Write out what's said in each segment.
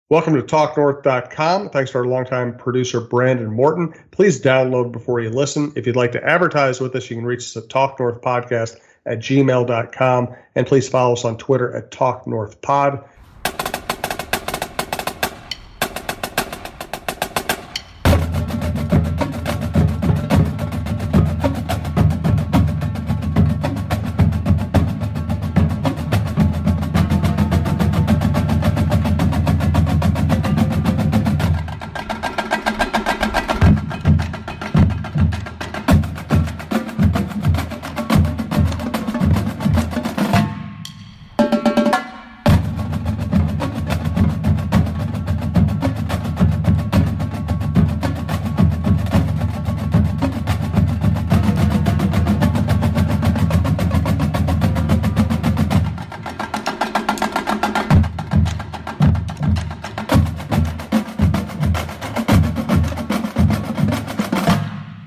Welcome to TalkNorth.com. Thanks to our longtime producer, Brandon Morton. Please download before you listen. If you'd like to advertise with us, you can reach us at talknorthpodcast@gmail.com. And please follow us on Twitter at TalkNorthPod.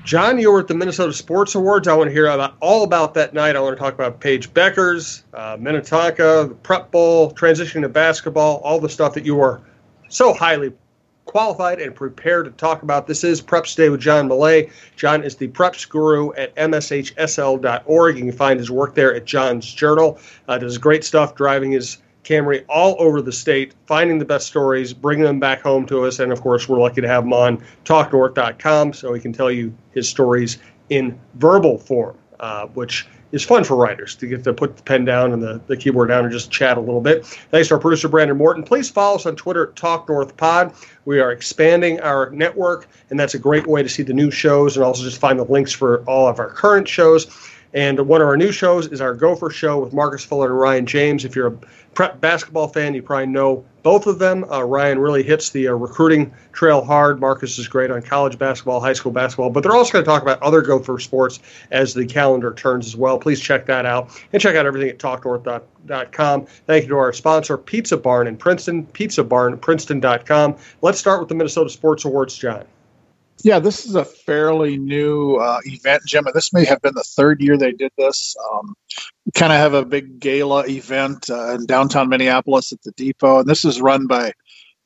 John, you were at the Minnesota Sports Awards. I want to hear all about that night. I want to talk about Paige Bueckers, Minnetonka, the Prep Bowl, transitioning to basketball, all the stuff that you are so highly qualified and prepared to talk about. This is Preps Day with John Millea. John is the preps guru at mshsl.org. You can find his work there at John's Journal. Does great stuff driving his Camry all over the state, finding the best stories, bringing them back home to us. And, of course, we're lucky to have him on TalkNorth.com so he can tell you his stories in verbal form, which is fun for writers to get to put the pen down and the keyboard down and just chat a little bit. Thanks to our producer, Brandon Morton. Please follow us on Twitter at TalkNorthPod. We are expanding our network, and that's a great way to see the new shows and also just find the links for all of our current shows. And one of our new shows is our Gopher Show with Marcus Fuller and Ryan James. If you're a prep basketball fan, you probably know both of them. Ryan really hits the recruiting trail hard. Marcus is great on college basketball, high school basketball. But they're also going to talk about other Gopher sports as the calendar turns as well. Please check that out. And check out everything at TalkNorth.com. Thank you to our sponsor, Pizza Barn in Princeton, pizzabarnprinceton.com. Let's start with the Minnesota Sports Awards, John. Yeah, this is a fairly new event, Jim. This may have been the third year they did this. We kind of have a big gala event in downtown Minneapolis at the Depot, and this is run by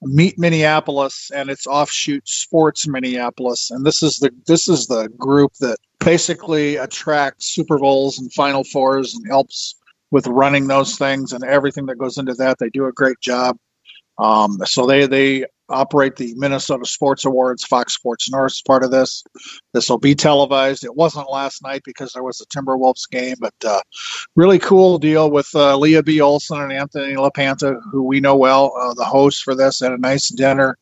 Meet Minneapolis and its offshoot Sports Minneapolis. And this is the group that basically attracts Super Bowls and Final Fours and helps with running those things and everything that goes into that. They do a great job. So they operate the Minnesota Sports Awards. Fox Sports North is part of this. This will be televised. It wasn't last night because there was a Timberwolves game, but really cool deal with Leah B. Olson and Anthony LaPanta, who we know well, the hosts for this, had a nice dinner.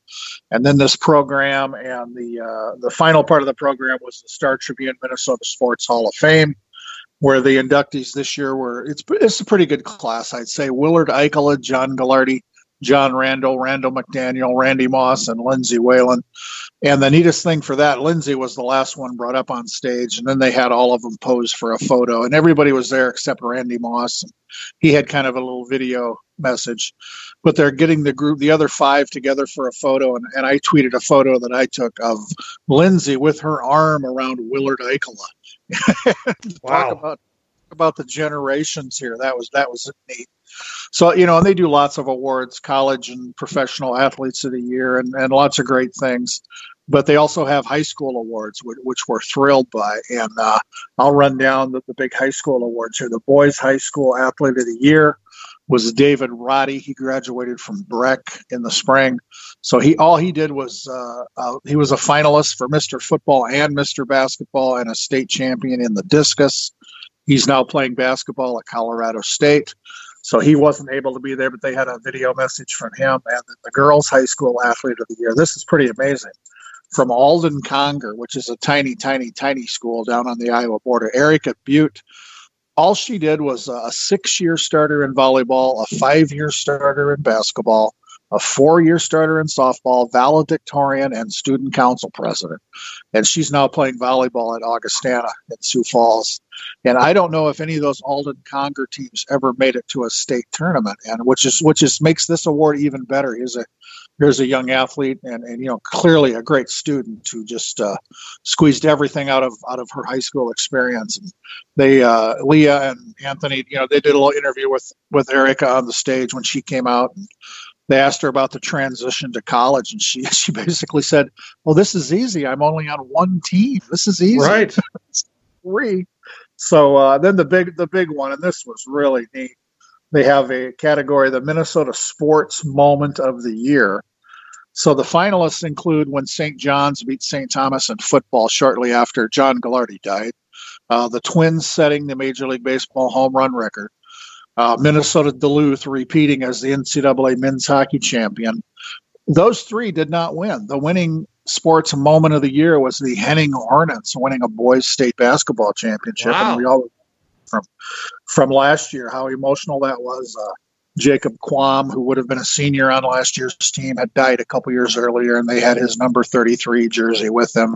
And then this program, and the final part of the program was the Star Tribune Minnesota Sports Hall of Fame, where the inductees this year it's a pretty good class, I'd say. Willard Eichela, John Gallardi, John Randall, Randall McDaniel, Randy Moss, and Lindsay Whalen. And the neatest thing for that, Lindsay was the last one brought up on stage, and then they had all of them pose for a photo, and everybody was there except Randy Moss. And he had kind of a little video message, but they're getting the other five together for a photo, and I tweeted a photo that I took of Lindsay with her arm around Willard Eichela. Wow. Talk about the generations here. That was neat. So, and they do lots of awards, college and professional athletes of the year, and lots of great things. But they also have high school awards, which we're thrilled by. And I'll run down the big high school awards here. The boys high school athlete of the year was David Roddy. He graduated from Breck in the spring. So all he did was he was a finalist for Mr. Football and Mr. Basketball and a state champion in the discus. He's now playing basketball at Colorado State. So he wasn't able to be there, but they had a video message from him. And the girls' high school athlete of the year, this is pretty amazing, from Alden Conger, which is a tiny, tiny, tiny school down on the Iowa border, Erica Butte. All she did was a 6-year starter in volleyball, a 5-year starter in basketball, a 4-year starter in softball, valedictorian, and student council president. And she's now playing volleyball at Augustana in Sioux Falls. And I don't know if any of those Alden Conger teams ever made it to a state tournament, and which makes this award even better. Here's a young athlete and clearly a great student who just squeezed everything out of her high school experience. And they Leah and Anthony, they did a little interview with Erica on the stage when she came out. And they asked her about the transition to college, and she basically said, "Well, this is easy. I'm only on one team. This is easy." Right. Three. So then the big one, and this was really neat. They have a category, the Minnesota Sports Moment of the Year. So the finalists include when St. John's beat St. Thomas in football shortly after John Gallardi died, the Twins setting the Major League Baseball home run record, Minnesota Duluth repeating as the NCAA men's hockey champion. Those three did not win. The winning sports moment of the year was the Henning Hornets winning a boys' state basketball championship. Wow. And we all from last year how emotional that was. Jacob Quam, who would have been a senior on last year's team, had died a couple years earlier, and they had his number 33 jersey with them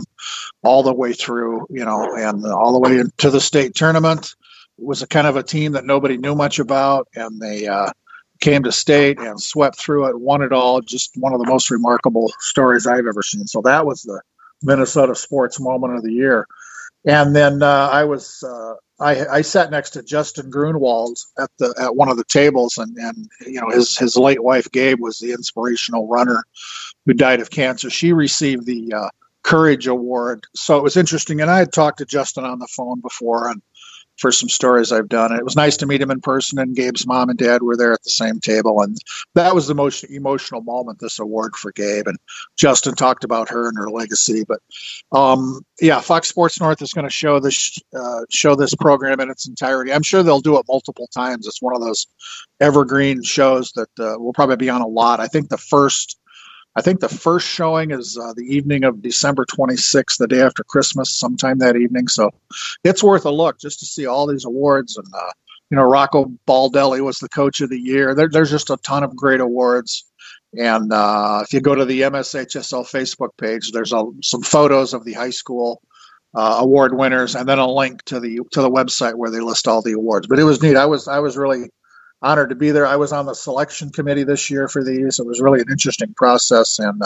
all the way through, and all the way into the state tournament. It was a kind of a team that nobody knew much about, and they came to state and swept through it, won it all. Just one of the most remarkable stories I've ever seen. So that was the Minnesota Sports Moment of the Year. And then I sat next to Justin Grunwald at one of the tables, and his late wife Gabe was the inspirational runner who died of cancer. She received the Courage Award. So it was interesting, and I had talked to Justin on the phone before, and for some stories I've done. And it was nice to meet him in person, and Gabe's mom and dad were there at the same table. And that was the most emotional moment, this award for Gabe. And Justin talked about her and her legacy. But Fox Sports North is going to show this program in its entirety. I'm sure they'll do it multiple times. It's one of those evergreen shows that will probably be on a lot. I think the first showing is the evening of December 26th, the day after Christmas, sometime that evening. So it's worth a look just to see all these awards. And, Rocco Baldelli was the coach of the year. There's just a ton of great awards. And if you go to the MSHSL Facebook page, there's some photos of the high school award winners, and then a link to the website where they list all the awards. But it was neat. I was really honored to be there. I was on the selection committee this year for these. It was really an interesting process, and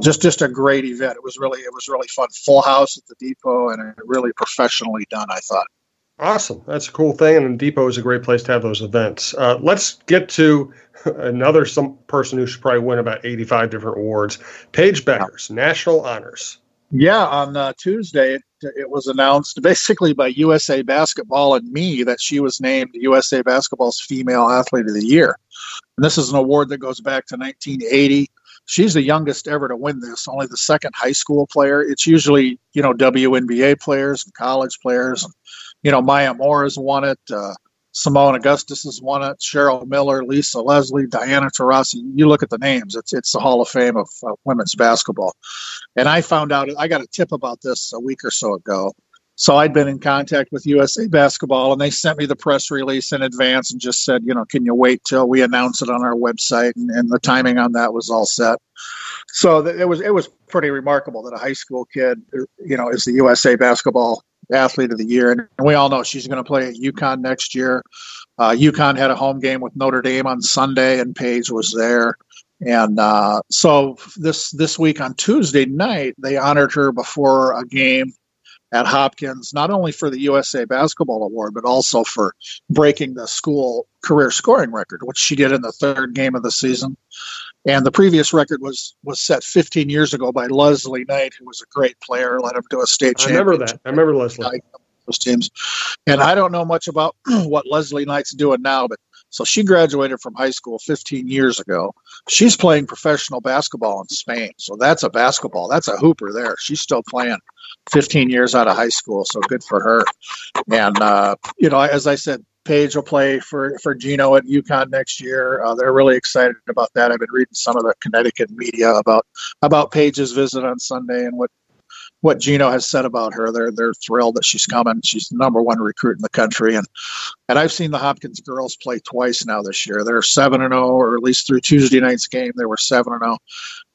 just a great event. It was really fun. Full house at the depot, and really professionally done, I thought. Awesome. That's a cool thing, and the depot is a great place to have those events. Let's get to some person who should probably win about 85 different awards. Paige Bueckers, National Honors. Yeah, on Tuesday, it was announced basically by USA Basketball and me that she was named USA Basketball's Female Athlete of the Year. And this is an award that goes back to 1980. She's the youngest ever to win this, only the second high school player. It's usually, WNBA players and college players. And, Maya Moore has won it. Simone Augustus has won it. Cheryl Miller, Lisa Leslie, Diana Taurasi. You look at the names. It's the Hall of Fame of women's basketball. And I found out, I got a tip about this a week or so ago. So I'd been in contact with USA Basketball, and they sent me the press release in advance and just said, can you wait till we announce it on our website? And the timing on that was all set. So it was pretty remarkable that a high school kid, is the USA Basketball Athlete of the Year. And we all know she's going to play at UConn next year. UConn had a home game with Notre Dame on Sunday, and Paige was there. And so this week on Tuesday night, they honored her before a game at Hopkins, not only for the USA Basketball Award, but also for breaking the school career scoring record, which she did in the third game of the season. And the previous record was set 15 years ago by Leslie Knight, who was a great player, led him to a state championship. I remember that. I remember Leslie. Those teams. And I don't know much about what Leslie Knight's doing now, but so she graduated from high school 15 years ago. She's playing professional basketball in Spain. So that's a hooper there. She's still playing 15 years out of high school. So good for her. And, as I said, Paige will play for Gino at UConn next year. They're really excited about that. I've been reading some of the Connecticut media about Paige's visit on Sunday and what Gino has said about her. They're thrilled that she's coming. She's the number one recruit in the country. And I've seen the Hopkins girls play twice now this year. They're 7-0, or at least through Tuesday night's game, they were 7-0.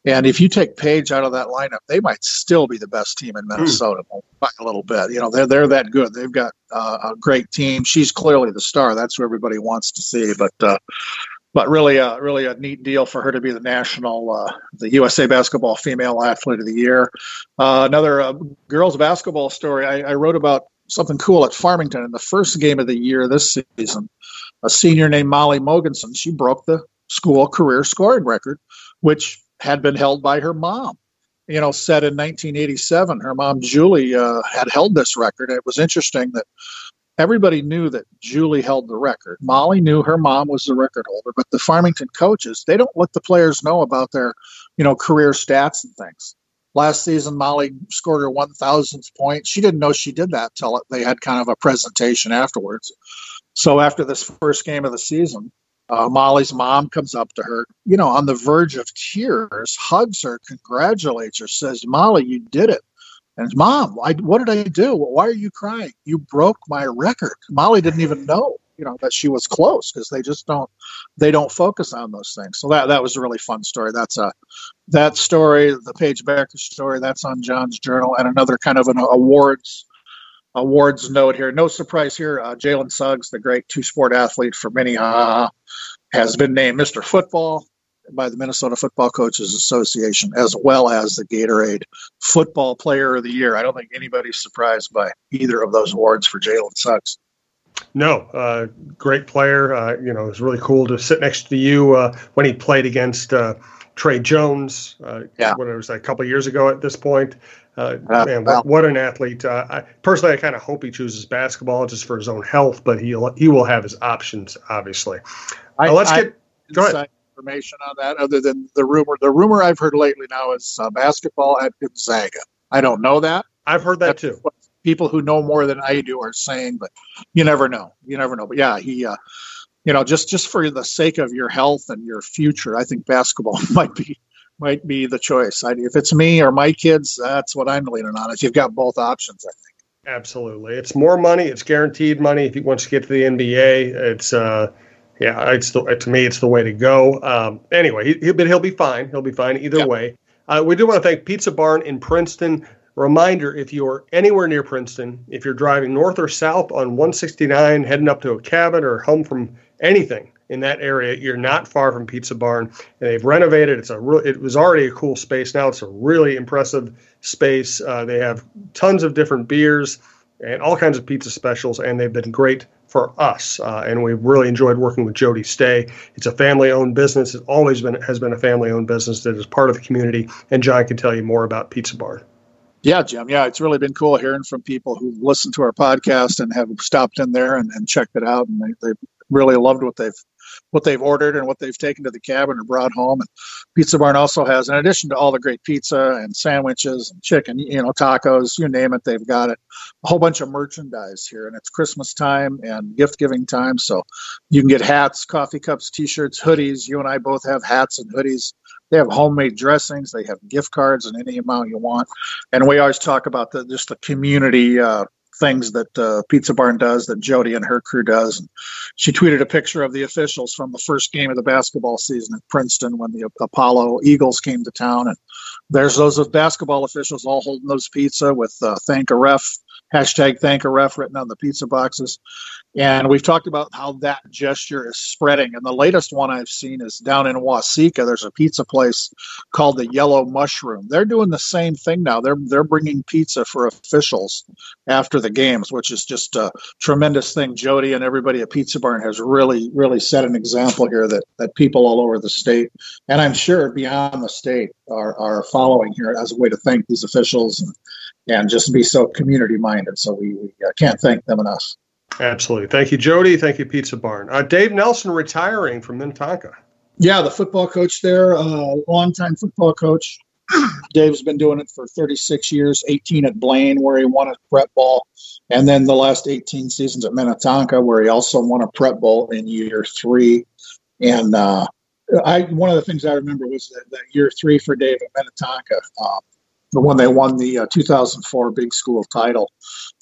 And if you take Paige out of that lineup, they might still be the best team in Minnesota by a little bit. They're that good. They've got a great team. She's clearly the star. That's who everybody wants to see. But really a neat deal for her to be the USA Basketball Female Athlete of the Year. Another girls basketball story. I wrote about something cool at Farmington in the first game of the year this season. A senior named Molly Mogensen, she broke the school career scoring record, which had been held by her mom. Set in 1987, her mom, Julie, had held this record. It was interesting that everybody knew that Julie held the record. Molly knew her mom was the record holder, but the Farmington coaches, they don't let the players know about their, career stats and things. Last season, Molly scored her 1,000th point. She didn't know she did that till they had kind of a presentation afterwards. So after this first game of the season, Molly's mom comes up to her, on the verge of tears, hugs her, congratulates her, says, "Molly, you did it." And Mom, what did I do? Why are you crying? You broke my record. Molly didn't even know, that she was close, because they don't focus on those things. So that was a really fun story. That story, the Paige Bueckers story, that's on John's journal. And another kind of an awards note here. No surprise here. Jalen Suggs, the great two-sport athlete for Minnehaha, has been named Mr. Football by the Minnesota Football Coaches Association, as well as the Gatorade Football Player of the Year. I don't think anybody's surprised by either of those awards for Jalen Suggs. No, great player. It was really cool to sit next to you when he played against Trey Jones. What it was a couple of years ago at this point. What an athlete! Personally, I kind of hope he chooses basketball just for his own health, but he will have his options, obviously. Go ahead. Information on that, other than the rumor. The rumor I've heard lately now is basketball at Gonzaga. I don't know that. I've heard that too. What people who know more than I do are saying, but you never know. But yeah, he, just for the sake of your health and your future, I think basketball might be the choice. If it's me or my kids, that's what I'm leaning on. If you've got both options, I think. Absolutely, it's more money. It's guaranteed money. If he wants to get to the NBA, it's. To me, it's the way to go. Anyway, he'll be fine. He'll be fine either way. We do want to thank Pizza Barn in Princeton. Reminder, if you're anywhere near Princeton, if you're driving north or south on 169, heading up to a cabin or home from anything in that area, you're not far from Pizza Barn. And they've renovated. It was already a cool space. Now it's a really impressive space. They have tons of different beers and all kinds of pizza specials, and they've been great for us, and we've really enjoyed working with Jody Stay. It's a family-owned business. It always has been a family-owned business that is part of the community, and John can tell you more about Pizza Barn. Yeah, Jim. Yeah, it's really been cool hearing from people who listen to our podcast and have stopped in there and checked it out, and they really loved what they've ordered and what they've taken to the cabin or brought home. And Pizza Barn also has, in addition to all the great pizza and sandwiches and chicken, tacos, you name it, they've got it. A whole bunch of merchandise here, and it's Christmas time and gift giving time. So you can get hats, coffee cups, T-shirts, hoodies. You and I both have hats and hoodies. They have homemade dressings. They have gift cards in any amount you want. And we always talk about the community things that Pizza Barn does, that Jody and her crew does. And she tweeted a picture of the officials from the first game of the basketball season at Princeton when the Apollo Eagles came to town. And there's those basketball officials all holding those pizza with thank a ref, #thank a ref written on the pizza boxes. And we've talked about how that gesture is spreading. And the latest one I've seen is down in Waseca. There's a pizza place called the Yellow Mushroom. They're doing the same thing now. They're bringing pizza for officials after the games, which is just a tremendous thing. Jody and everybody at Pizza Barn has really, really set an example here that people all over the state, and I'm sure beyond the state, are following here as a way to thank these officials and just be so community minded. So we can't thank them enough. Absolutely. Thank you, Jody. Thank you, Pizza Barn. Dave Nelson retiring from Minnetonka. Yeah, the football coach there, longtime football coach. Dave's been doing it for 36 years, 18 at Blaine, where he won a prep bowl, and then the last 18 seasons at Minnetonka, where he also won a prep bowl in year 3. And one of the things I remember was that year 3 for Dave at Minnetonka, when they won the 2004 Big School title.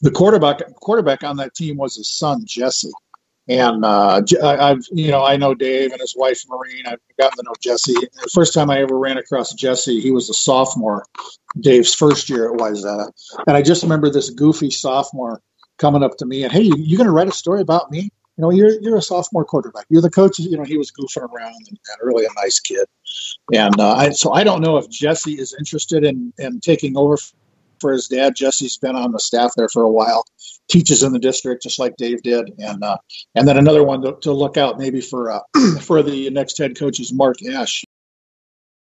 The quarterback on that team was his son, Jesse. And I know Dave and his wife, Maureen. I've gotten to know Jesse. The first time I ever ran across Jesse, he was a sophomore, Dave's first year at Wayzata. And I just remember this goofy sophomore coming up to me and, "Hey, you going to write a story about me? You're a sophomore quarterback. You're the coach." He was goofing around and really a nice kid. And so I don't know if Jesse is interested in taking over for his dad. Jesse's been on the staff there for a while. teaches in the district, just like Dave did, and then another one to look out maybe for for the next head coach is Mark Ash.